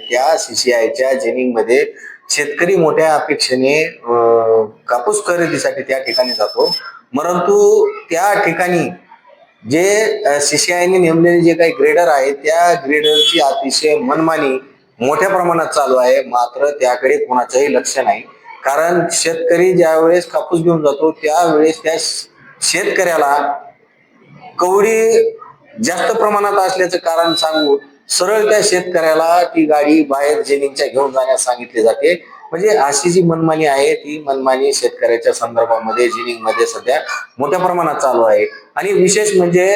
त्या सीसीआयच्या जेनिंग मध्ये शेतकरी मोठ्या अपेक्षेने कापूस खरेदीसाठी त्या ठिकाणी जातो. परंतु त्या ठिकाणी जे सीसीआयने नेमलेले जे काही ग्रेडर आहेत त्या ग्रेडरची अतिशय मनमानी मोठ्या प्रमाणात चालू आहे. मात्र त्याकडे कोणाचंही लक्ष नाही. कारण शेतकरी ज्या वेळेस कापूस घेऊन जातो त्यावेळेस त्या शेतकऱ्याला कवडी जास्त प्रमाणात असल्याचं कारण सांगून सरळ त्या शेतकऱ्याला ती गाडी बाहेर जेनिंगच्या घेऊन जाण्यास सांगितले जाते. म्हणजे अशी जी मनमानी आहे ती मनमानी शेतकऱ्याच्या संदर्भामध्ये जेनिंग मध्ये सध्या मोठ्या प्रमाणात चालू आहे. आणि विशेष म्हणजे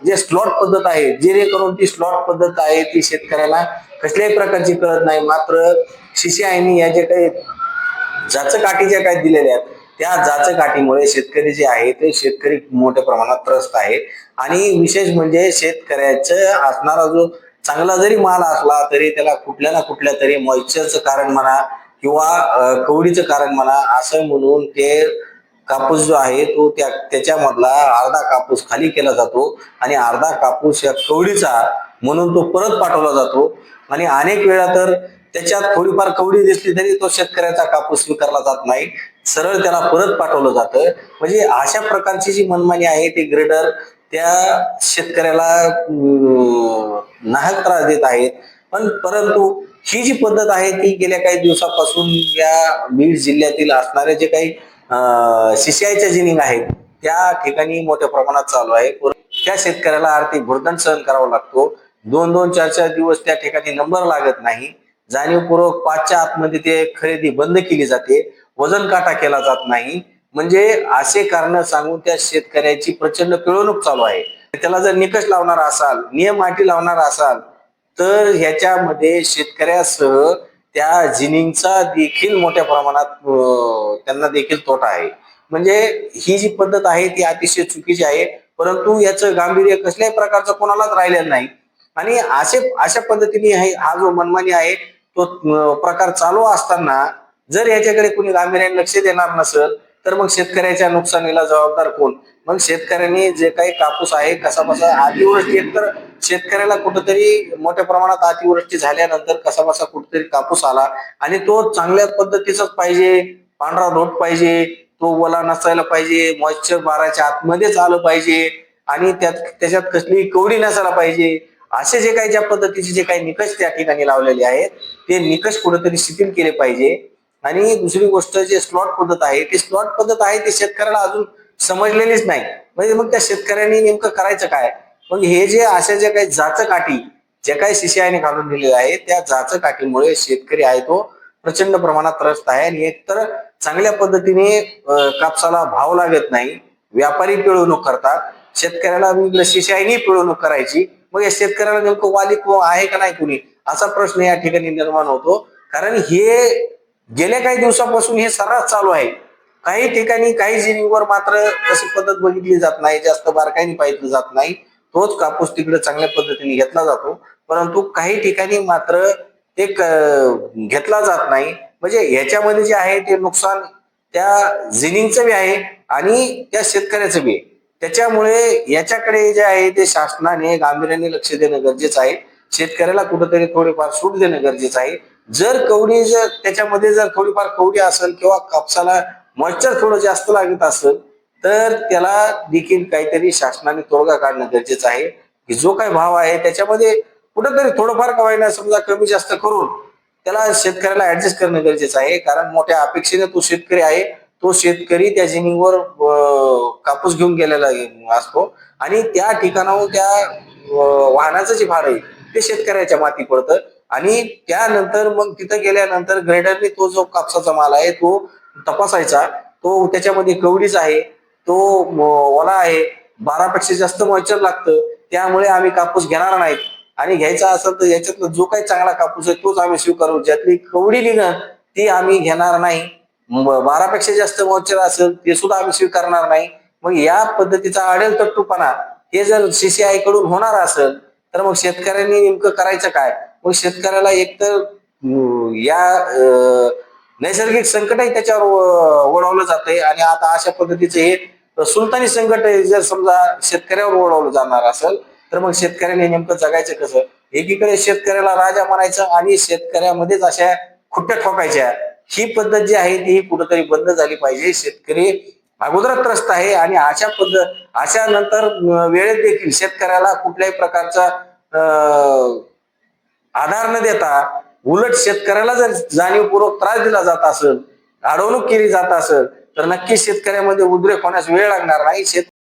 जे स्लॉट पद्धत आहे, जेणेकरून ती स्लॉट पद्धत आहे ती शेतकऱ्याला कसल्याही प्रकारची कळत नाही. मात्र सीसीआयने या जे काही जाचकाठी ज्या काही दिलेल्या आहेत त्या जाचकाठीमुळे शेतकरी जे आहे ते शेतकरी मोठ्या प्रमाणात त्रस्त आहे. आणि विशेष म्हणजे शेतकऱ्याचं असणारा जो चांगला जरी माल असला तरी त्याला कुठल्या ना कुठल्या तरी मॉइश्चरचं कारण म्हणा किंवा कवडीचं कारण म्हणा असं म्हणून ते कापूस जो आहे तो त्याच्यामधला अर्धा कापूस खाली केला जातो आणि अर्धा कापूस या कवडीचा म्हणून तो परत पाठवला जातो. आणि अनेक वेळा तर त्याच्यात थोडीफार कवडी दिसली तरी तो शेतकऱ्याचा कापूस स्वीकारला जात नाही, सरळ त्याला परत पाठवलं जातं. म्हणजे अशा प्रकारची जी मनमानी आहे ती ग्रेडर त्या शेतकऱ्याला नाहक त्रास देत आहेत. परंतु ही जी पद्धत आहे ती गेल्या काही दिवसापासून या बीड जिल्ह्यातील असणारे जे काही सीसीआयच्या जिनिंग आहेत त्या ठिकाणी मोठ्या प्रमाणात चालू आहे. त्या शेतकऱ्याला आर्थिक भुर्दंड सहन करावा लागतो. 2-2, 4-4 दिवस त्या ठिकाणी नंबर लागत नाही. जाणीवपूर्वक 5च्या आतमध्ये ते खरेदी बंद केली जाते, वजन काटा केला जात नाही. म्हणजे असे कारण सांगून त्या शेतकऱ्याची प्रचंड पिळवणूक चालू आहे. त्याला जर निकष लावणार असाल, नियम अटी लावणार असाल तर ह्याच्यामध्ये शेतकऱ्यासह त्या जिनिंगचा देखील मोठ्या प्रमाणात त्यांना देखील तोटा आहे. म्हणजे ही जी पद्धत आहे ती अतिशय चुकीची आहे. परंतु याचं गांभीर्य कसल्याही प्रकारचं कोणालाच राहिलेलं नाही. आणि अशा पद्धतीने हा जो मनमानी आहे तो प्रकार चालू असताना जर याच्याकडे कोणी गांभीर्याने लक्ष देणार नसेल तर मग शेतकऱ्याच्या नुकसानीला जबाबदार कोण? मग शेतकऱ्यांनी जे काही कापूस आहे कसाबसा अतिवृष्टी, एकतर शेतकऱ्याला कुठंतरी मोठ्या प्रमाणात अतिवृष्टी झाल्यानंतर कसाबसा कुठेतरी कापूस आला आणि तो चांगल्या पद्धतीचाच पाहिजे, पांढरा धोट पाहिजे, तो ओला नसायला पाहिजे, मॉइश्चर बाराच्या आतमध्येच आलं पाहिजे आणि त्याच्यात कसलीही कवडी नसायला पाहिजे. असे जे काही ज्या पद्धतीचे जे काही निकष त्या ठिकाणी लावलेले आहेत ते निकष कुठेतरी शिथिल केले पाहिजे. आणि दुसरी गोष्ट जे स्लॉट पद्धत आहे ती स्लॉट पद्धत आहे ती शेतकऱ्याला अजून समजलेलीच नाही. म्हणजे मग त्या शेतकऱ्यांनी नेमकं करायचं काय? मग हे जे अशा ज्या काही जाचकाठी जे काही सीसीआयने घालून दिलेले आहे त्या जाचकाठीमुळे शेतकरी आहे तो प्रचंड प्रमाणात त्रस्त आहे. आणि एकतर चांगल्या पद्धतीने कापसाला भाव लागत नाही, व्यापारी पिळवणूक करतात, शेतकऱ्याला सीसीआयने पिळवणूक करायची. मग या शेतकऱ्याला नेमकं वाली आहे का नाही कुणी असा प्रश्न या ठिकाणी निर्माण होतो. कारण हे गेल्या काही दिवसापासून हे सर्रास चालू आहे. काही ठिकाणी काही जिनिंगवर मात्र तशी पद्धत बघितली जात नाही, जास्त बारकाईने पाहिलं जात नाही, तोच कापूस तिकडे चांगल्या पद्धतीने घेतला जातो. परंतु काही ठिकाणी मात्र ते घेतला जात नाही. म्हणजे ह्याच्यामध्ये जे आहे ते नुकसान त्या जिनिंगचं बी आहे आणि त्या शेतकऱ्याचं बी आहे. त्याच्यामुळे याच्याकडे जे आहे ते शासनाने गांभीर्याने लक्ष देणं गरजेचं आहे. शेतकऱ्याला कुठेतरी थोडीफार सूट देणं गरजेचं आहे. जर त्याच्यामध्ये जर थोडीफार कवडी असेल किंवा कापसाला मॉइश्चर थोडं जास्त लागत असेल तर त्याला देखील काहीतरी शासनाने तोडगा काढणं गरजेचं आहे. की जो काही भाव आहे त्याच्यामध्ये कुठेतरी थोडंफार का होईना समजा कमी जास्त करून त्याला शेतकऱ्याला ऍडजस्ट करणं गरजेचं आहे. कारण मोठ्या अपेक्षेने तो शेतकरी आहे, तो शेतकरी त्या जिनिंगवर कापूस घेऊन गेलेला असतो आणि त्या ठिकाणाहून त्या वाहनाचं जे भार आहे ते शेतकऱ्याच्या माती पडतं. आणि त्यानंतर मग तिथं गेल्यानंतर ग्रेडरने तो जो कापसाचा माल आहे तो तपासायचा, तो त्याच्यामध्ये कवडीच आहे, तो ओला आहे, 12पेक्षा जास्त मॉइश्चर लागतं, त्यामुळे आम्ही कापूस घेणार नाहीत. आणि घ्यायचा असेल तर याच्यातला जो काही चांगला कापूस आहे तोच आम्ही स्वीकारू, ज्यातली कवडी निघण ती आम्ही घेणार नाही. 12पेक्षा जास्त मॉइश्चर असेल ते सुद्धा आम्ही स्वीकारणार नाही. मग या पद्धतीचा आडेलतट्टूपणा हे जर सीसीआय कडून होणार असेल तर मग शेतकऱ्यांनी नेमकं करायचं काय? मग शेतकऱ्याला एकतर या नैसर्गिक संकटही त्याच्यावर ओढवलं जातंय आणि आता अशा पद्धतीचं हे सुलतानी संकट जर समजा शेतकऱ्यावर ओढवलं जाणार असेल तर मग शेतकऱ्याने नेमकं जगायचं कसं? एकीकडे शेतकऱ्याला राजा म्हणायचं आणि शेतकऱ्यामध्येच अशा खुट्ट्या ठोकायच्या, ही पद्धत जी आहे ती कुठेतरी बंद झाली पाहिजे. शेतकरी अगोदर त्रस्त आहे आणि अशा नंतर वेळेत देखील शेतकऱ्याला कुठल्याही प्रकारचा आधार न देता उलट शेतकऱ्याला जर जाणीवपूर्वक त्रास दिला जात असेल, अडवणूक केली जात असेल, तर नक्कीच शेतकऱ्यामध्ये उद्रेक होण्यास वेळ लागणार नाही.